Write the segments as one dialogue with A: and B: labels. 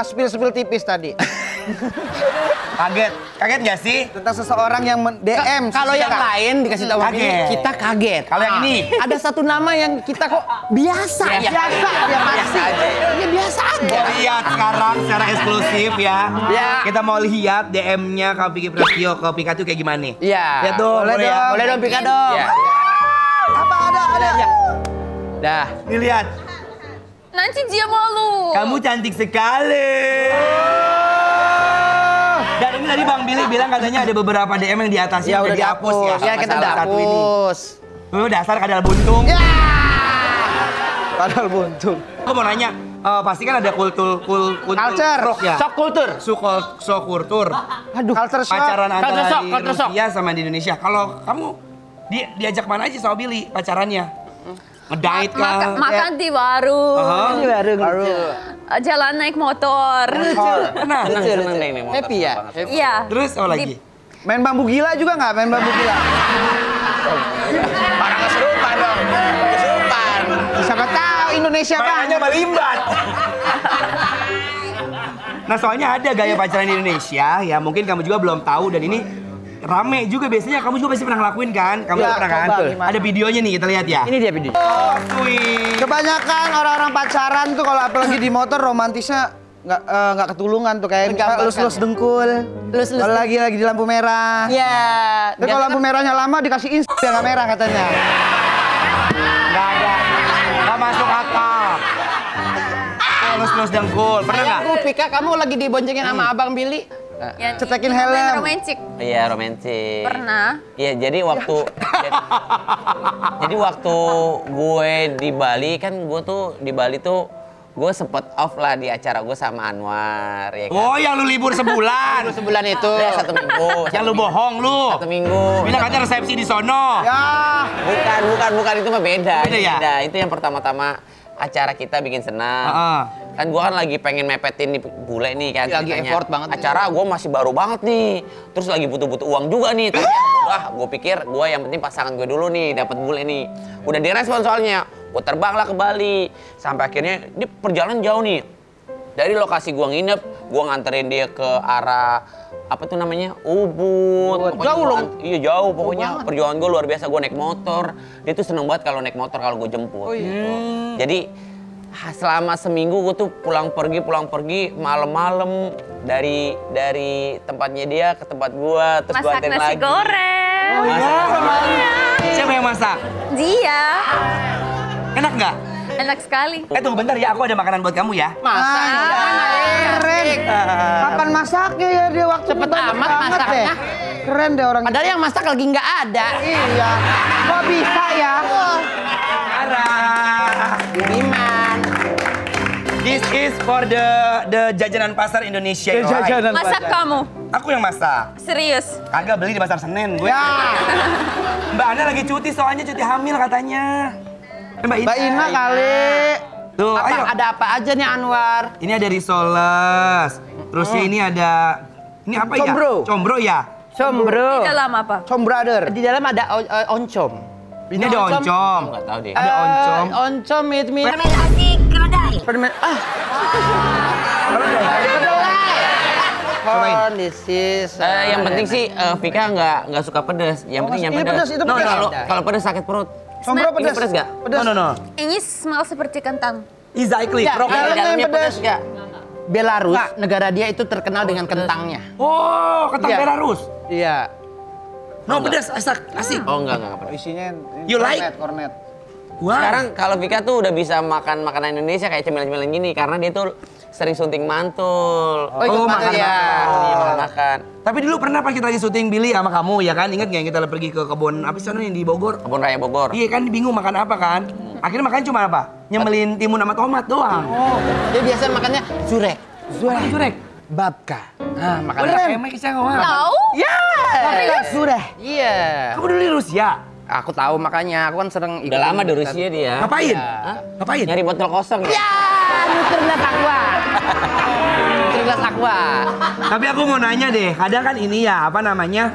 A: spill tipis tadi.
B: Kaget nggak sih?
A: Tentang seseorang yang DM.
C: Kalau yang lain dikasih tahu
B: kaget.
C: kita kaget.
B: Kalau yang ini
C: ada satu nama yang kita kok biasa ya.
A: Biasa aja.
C: Ya biasa aja.
B: Lihat sekarang secara eksklusif ya.
C: Ya.
B: Kita mau lihat DM-nya Kak Vicky Prasetyo ke Pika tuh kayak gimana?
C: Iya.
B: Lihat dong,
C: Boleh dong Pika dong.
A: Ya. Apa ada?
C: Dah.
B: Nih lihat.
D: Nanti dia malu.
B: Kamu cantik sekali. Dan ini tadi Bang Billy bilang katanya ada beberapa DM yang di atasnya
A: Ya,
B: udah
A: udah
B: dihapus ya.
C: Ya kita
B: Salah satu ini.
C: dapus.
B: Dasar kadal buntung.
A: Ya. Padahal buntung.
B: Aku mau nanya, pasti kan ada kultur
A: Culture.
B: rock ya?
C: Sok kultur.
B: Sok kultur.
A: Aduh, culture shock.
B: Pacaran antara
C: Culture shock,
B: di
C: culture shock.
B: Rusia sama di Indonesia. Kalau kamu diajak mana aja sama Billy pacarannya? Ngedate kah?
D: Makan di warung.
B: Aha.
A: Baru.
D: Jalan naik motor.
B: Nah,
C: Senang deh ini motor.
A: Happy ya?
D: Iya.
B: terus apa lagi?
A: Main bambu gila juga nggak? Main bambu gila.
C: Orang kesurupan dong. Kesurupan.
A: Siapa tahu Indonesia
B: Kayaknya
A: banyak.
B: melimbat. Nah soalnya ada gaya pacaran di Indonesia ya mungkin kamu juga belum tahu dan ini rame juga biasanya kamu juga pasti pernah ngelakuin kan? Kamu
A: Ya,
B: pernah kan?
A: coba, gimana?
B: Ada videonya nih kita lihat ya.
C: Ini dia video.
B: Oh, sweet.
A: Kebanyakan orang-orang pacaran tuh kalau apalagi di motor romantisnya nggak ketulungan tuh kayak misalnya elus-elus dengkul.
C: Elus-elus
A: Kalau lagi di lampu merah.
C: Iya.
A: Tapi kalau lampu merahnya lama dikasih biar nggak merah katanya.
B: Nggak ada. Nggak masuk akal. Terus dengkul. Pernah nggak?
C: Aku Pika, kamu lagi diboncengin sama Abang Billy.
D: Yang
A: Cetekin
D: ini momen
A: helm.
D: romantis.
E: Iya romantis.
D: Pernah.
E: Iya jadi waktu jadi waktu gue di Bali kan gue tuh di Bali tuh gue sempet off lah di acara gue sama Anwar ya kan.
B: Oh yang lu libur sebulan.
C: Sebulan itu.
E: Ya, 1 minggu.
B: Yang lu bohong lu.
E: 1 minggu.
B: Bilang katanya resepsi di sono.
A: Ya.
E: Bukan itu mah beda.
B: Beda ya?
E: Itu yang pertama-tama acara kita bikin senam.
B: Heeh.
E: Kan gue kan lagi pengen mepetin di bule nih kan.
C: Lagi
E: ceritanya.
C: effort banget.
E: Acara gue masih baru banget nih. Terus lagi butuh-butuh uang juga nih. Tapi gue pikir gue yang penting pasangan gue dulu nih dapat bule nih. Udah direspon soalnya. Gue terbang lah ke Bali. Sampai akhirnya ini perjalanan jauh nih. Dari lokasi gue nginep, gue nganterin dia ke arah apa tuh namanya Ubud. Pokoknya
A: Jauh loh.
E: Iya jauh pokoknya. Perjuangan gue luar biasa. Gue naik motor. Dia tuh seneng banget kalau naik motor kalau gue jemput. Jadi selama seminggu gue tuh pulang pergi malam-malam dari tempatnya dia ke tempat gue terus gue
D: Masak
E: anterin
D: nasi
E: lagi.
D: goreng.
B: Oh iya. Siapa yang masak?
D: Dia.
B: Enak nggak?
D: Enak sekali.
B: Tunggu bentar ya, aku ada makanan buat kamu ya.
C: Masa?
A: Keren. Kapan masaknya ya dia waktu
C: Cepet
A: banyak
C: amat
A: banget
C: masaknya.
A: deh. Keren deh orang.
C: Padahal yang masak lagi nggak ada.
A: Iya. Kok bisa ya?
B: Arah.
C: Budiman.
B: This is for the jajanan pasar Indonesia. alright?
D: Masak kamu.
B: Aku yang masak.
D: Serius.
B: Kagak beli di pasar Senen gue.
A: Ya.
B: Mbak Ana lagi cuti soalnya cuti hamil katanya.
A: Mbak Ina kali.
B: Tuh, ayo.
C: Ada apa aja nih Anwar?
B: Ini ada risoles. Terus ini ada ini apa ya?
A: Combro.
B: Combro ya?
C: Combro.
D: Di dalam apa?
A: Com brother.
C: Di dalam ada oncom.
B: Ini ada oncom.
E: Nggak tahu deh.
B: Ada oncom.
C: Oncom itu mi.
B: Cobain.
C: This is.
E: Yang penting sih Vika nggak suka pedas. Yang penting yang
A: ini pedas, itu pedas.
E: Kalau pedas sakit perut.
A: Combro
E: Ini
A: pedas.
E: pedas nggak?
A: Pedas.
B: No.
D: Ini smell seperti kentang.
B: Exactly.
C: Ya,
A: dalamnya
E: Dalamnya
A: pedas.
E: pedas nggak?
C: Belarus, negara dia itu terkenal dengan kentangnya.
B: Oh, kentang
C: Iya.
B: Belarus.
C: Iya.
B: No, pedas, asik.
E: Oh enggak pedas.
A: Isinya
B: You like?
A: kornet.
B: Wah.
E: Sekarang kalau Vika tuh udah bisa makan makanan Indonesia kayak cemilan-cemilan gini karena dia tuh sering sunting mantul.
C: Oh, ikut makan ya.
E: Iya, makan.
B: Tapi dulu pernah pas kita lagi syuting Billy sama kamu ya kan? Ingat nggak yang kita pergi ke kebun apa sih yang di Bogor?
E: Kebun Raya Bogor.
B: Iya kan bingung makan apa kan? Akhirnya makan cuma apa? Nyemelin timun sama tomat doang.
C: Oh, dia biasa makannya zurek.
B: Jurek.
C: Babka. Nah, makan
B: Emek kisah ngomong.
D: Tahu?
C: Ya.
A: Sudah.
C: Iya.
B: Kamu dulu di Rusia.
C: Aku tahu makanya, aku kan sering
E: Udah lama di Rusia dia.
B: Ngapain?
C: Hah?
B: Ngapain?
E: Nyari botol kosong.
C: Ya, nuker gelas aqua. Nuker gelas aqua.
B: Tapi aku mau nanya deh, kadang kan ini ya apa namanya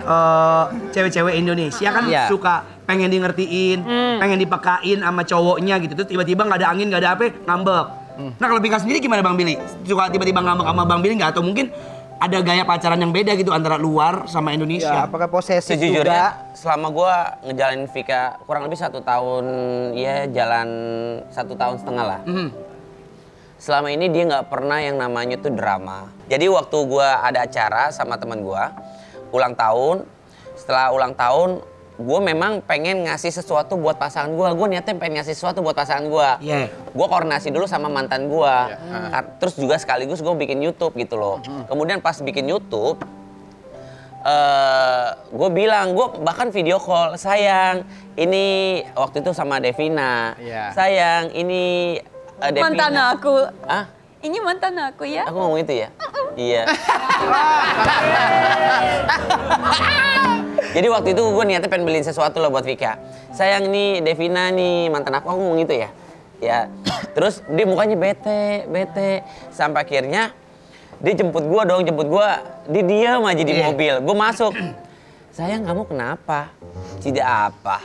B: cewek-cewek Indonesia kan
C: Iya.
B: suka pengen di ngertiin, pengen dipekain sama cowoknya gitu. Terus tiba-tiba nggak ada angin, nggak ada apa, ngambek. Nah kalau Vika sendiri gimana Bang Billy? Suka tiba-tiba ngambek sama Bang Billy nggak? Atau mungkin ada gaya pacaran yang beda gitu antara luar sama Indonesia?
A: Ya, apakah posesif
E: Sejujurnya
A: juga?
E: selama gua ngejalanin Vika kurang lebih 1 tahun, ya jalan 1,5 tahun lah. Selama ini dia nggak pernah yang namanya tuh drama. Jadi waktu gua ada acara sama teman gua, ulang tahun, setelah ulang tahun gue memang pengen ngasih sesuatu buat pasangan gue. Gue niatnya pengen ngasih sesuatu buat pasangan gue. Gue koordinasi dulu sama mantan gue. Terus juga sekaligus gue bikin YouTube gitu loh. Kemudian pas bikin YouTube, gue bilang, gue bahkan video call, sayang, ini waktu itu sama Devina. Sayang, ini Devina.
D: Mantan aku.
E: Hah?
D: Ini mantan aku ya?
E: Aku ngomong itu ya? Iya. Jadi waktu itu gue niatnya pengen beliin sesuatu loh buat Vika. Sayang nih Devina nih mantan aku ngomong gitu ya. Ya. Terus dia mukanya bete. Sampai akhirnya dia jemput gue dong, Dia diam aja di mobil. Gue masuk. Sayang kamu kenapa? Tidak apa.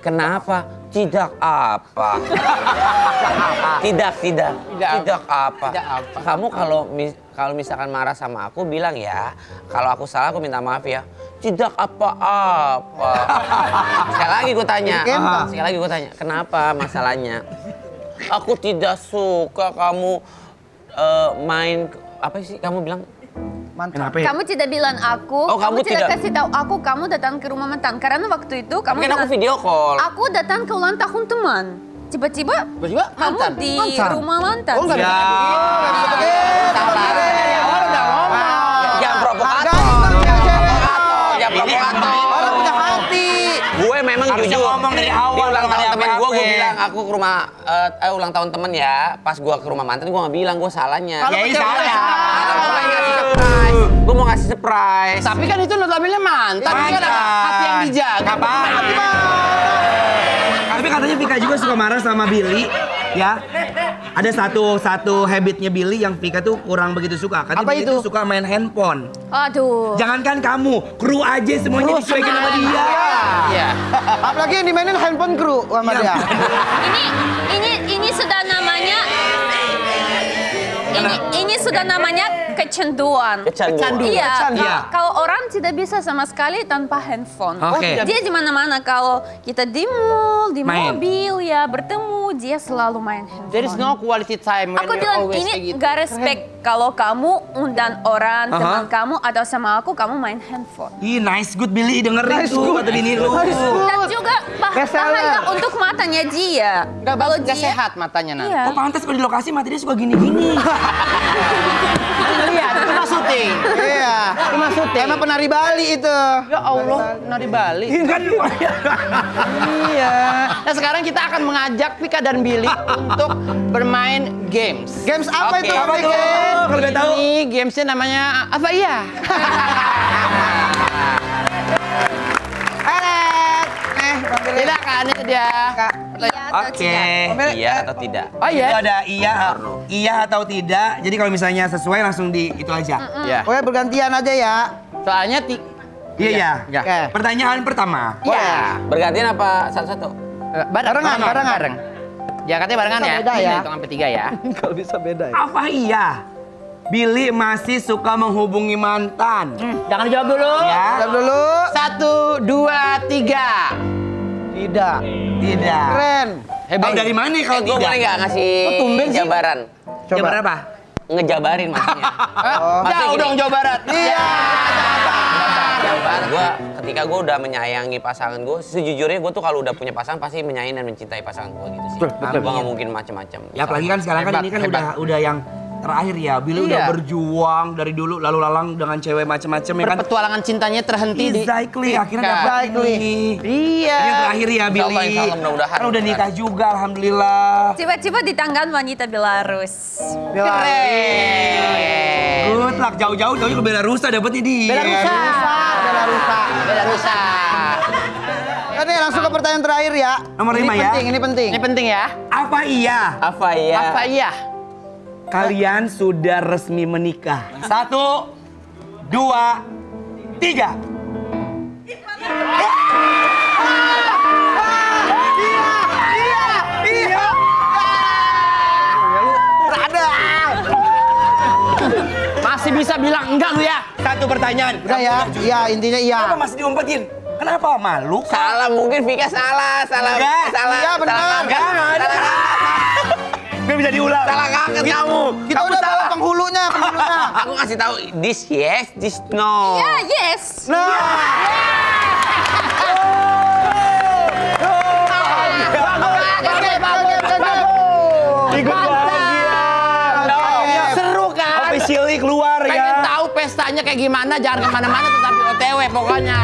E: Kenapa? Tidak apa. Tidak apa. Kamu kalau misalkan marah sama aku bilang ya, kalau aku salah aku minta maaf ya. Tidak apa-apa. Sekali lagi gue tanya, kenapa masalahnya? Aku tidak suka kamu main apa sih kamu bilang?
A: Mantap.
D: Kamu tidak bilang aku,
E: Oh, kamu
D: tidak
E: tidak-
D: kasih tahu aku, kamu datang ke rumah mantan. Karena waktu itu kamu
E: Mungkin aku
D: bilang,
E: video call.
D: aku datang ke ulang tahun teman. Tiba-tiba kamu
C: mantan?
D: di
A: Mantan?
D: rumah mantan.
A: Oh, nggak bisa
B: Ya.
E: Salah.
C: Dari awal udah ngomong.
E: Jangan provokator. Jangan provokator.
A: Orang punya hati.
E: Gue memang
B: Harusnya
E: jujur.
B: ngomong dari awal,
E: Di ulang
B: kalau
E: tahun
B: ada
E: temen gue
B: apa-apa.
E: bilang aku ke rumah ulang tahun temen ya. Pas gue ke rumah mantan gue nggak bilang gue salahnya.
C: Kalau
B: Ya,
C: kecewa
B: salah.
E: Gue mau ngasih surprise.
C: Tapi kan itu notabene mantan. Tapi kan ada hati yang dijaga.
B: Apa? Tapi katanya Vika juga suka marah sama Billy, ya. Ada satu habitnya Billy yang Vika tuh kurang begitu suka. Katanya
A: Apa
B: Billy
A: itu?
B: tuh suka main handphone.
D: Aduh.
B: Jangankan kamu, kru aja semuanya dicuekin sama dia.
C: Iya.
A: Apalagi yang dimainin handphone kru sama dia.
D: Ini sudah namanya ini sudah namanya kecanduan.
E: Kecanduan.
D: Iya.
B: Iya.
D: Kalau orang tidak bisa sama sekali tanpa handphone.
B: Oke.
D: Dia di mana-mana kalau kita di mall, di
B: Main.
D: mobil ya bertemu, dia selalu main handphone.
C: There is no quality time when
D: Aku
C: you're
D: bilang
C: always
D: ini
C: kayak gitu.
D: gak respect kalau kamu undang orang,
B: Aha.
D: teman kamu atau sama aku, kamu main handphone.
B: Ih, nice good Billy, dengerin
A: Nice
B: tuh
A: good.
B: kata bini lu.
D: Dan juga
A: Bestseller.
D: bahaya untuk matanya dia.
C: Nggak
D: Kalau
C: bagus, nggak
D: dia
C: sehat matanya nanti.
D: Iya.
B: Oh pantas kalau di lokasi mati dia suka gini-gini.
C: Lihat, itu mah syuting.
A: Iya.
C: Itu mah syuting.
A: Emang penari Bali itu.
C: Ya Allah, nari Bali.
B: Kan
C: Iya. Nah sekarang kita akan mengajak Vika dan Billy untuk bermain games.
A: Games apa
E: Oke.
A: itu?
B: Apa tuh? Kalau udah tahu.
C: Ini gamesnya namanya apa iya?
A: Eret. Panggilin.
C: Silakan itu dia.
D: Iya atau
B: Oke.
D: tidak?
E: Iya atau tidak?
C: Oh
B: Itu
C: iya.
B: ada iya atau tidak. Jadi kalau misalnya sesuai langsung di itu aja.
C: Iya.
A: Oke, bergantian aja ya.
C: Soalnya
B: Iya.
C: Iya.
A: Oke.
B: Pertanyaan pertama.
C: Iya.
E: Bergantian apa satu-satu?
A: Barengan.
C: Ya katanya barengan
A: Bisa
C: ya.
A: beda ya.
C: Hitung sampai 3 ya.
A: Kalau bisa beda ya.
B: Apa iya Billy masih suka menghubungi mantan?
C: Jangan dijawab dulu.
B: Ya.
A: Jawab dulu.
C: 1, 2, 3.
A: Tidak.
B: Tidak.
A: Keren.
B: Tahu dari mana kalau
E: Gue
B: tidak?
E: boleh nggak ngasih
C: tumben sih?
E: jabaran?
B: Coba apa?
E: Ngejabarin maksudnya.
C: Jauh
E: gini.
C: dong Jawa Barat.
A: Iya.
E: Gue ketika gue udah menyayangi pasangan gue, sejujurnya gue tuh kalau udah punya pasangan pasti menyayangi dan mencintai pasangan gue gitu sih. Gue nggak mungkin macem-macem.
B: Ya apalagi kan sekarang kan
C: Hebat,
B: ini kan
C: hebat.
B: udah yang terakhir ya. Billy udah
C: Iya.
B: berjuang dari dulu lalu lalang dengan cewek macem-macem ya kan.
C: Petualangan cintanya terhenti di
B: Exactly, akhirnya
C: Vika.
B: dapat ini.
C: Iya.
B: Ini yang terakhir ya
E: Insya Allah,
B: Billy.
E: insya Allah, mudah-mudahan.
B: Kan udah nikah juga alhamdulillah.
D: Tiba-tiba di tangan wanita Belarus.
C: Keren.
B: Good luck, jauh-jauh ke Belarusa dapetnya dia.
C: Belarusa.
A: Belarusa.
C: Belarusa.
A: Oke, langsung ke pertanyaan terakhir ya.
B: Nomor 5 ya.
A: Ini penting.
C: Ini penting ya.
B: Apa iya
E: Apa ya?
C: Apa iya?
B: kalian sudah resmi menikah? 1, 2, 3.
C: bisa bilang enggak lu ya.
B: Satu pertanyaan.
A: Udah ya, iya intinya iya.
B: Kenapa masih diumpetin? Kenapa malu?
E: Salah, mungkin Vika salah.
B: Enggak.
E: Salah.
A: Iya, benar.
E: Salah kangen.
B: Jangan.
E: Salah kangen.
B: Gak bisa diulang.
E: Salah kangen kamu.
A: Kita
E: Kamu
A: udah bawa
E: salah.
A: penghulunya.
E: Aku ngasih tahu this yes, this no.
D: Ya, yes.
B: Ikut bahagia.
C: Seru kan?
B: Officially keluar
C: Pengen
B: ya.
C: tahu pestanya kayak gimana, jangan kemana-mana, tetapi OTW pokoknya.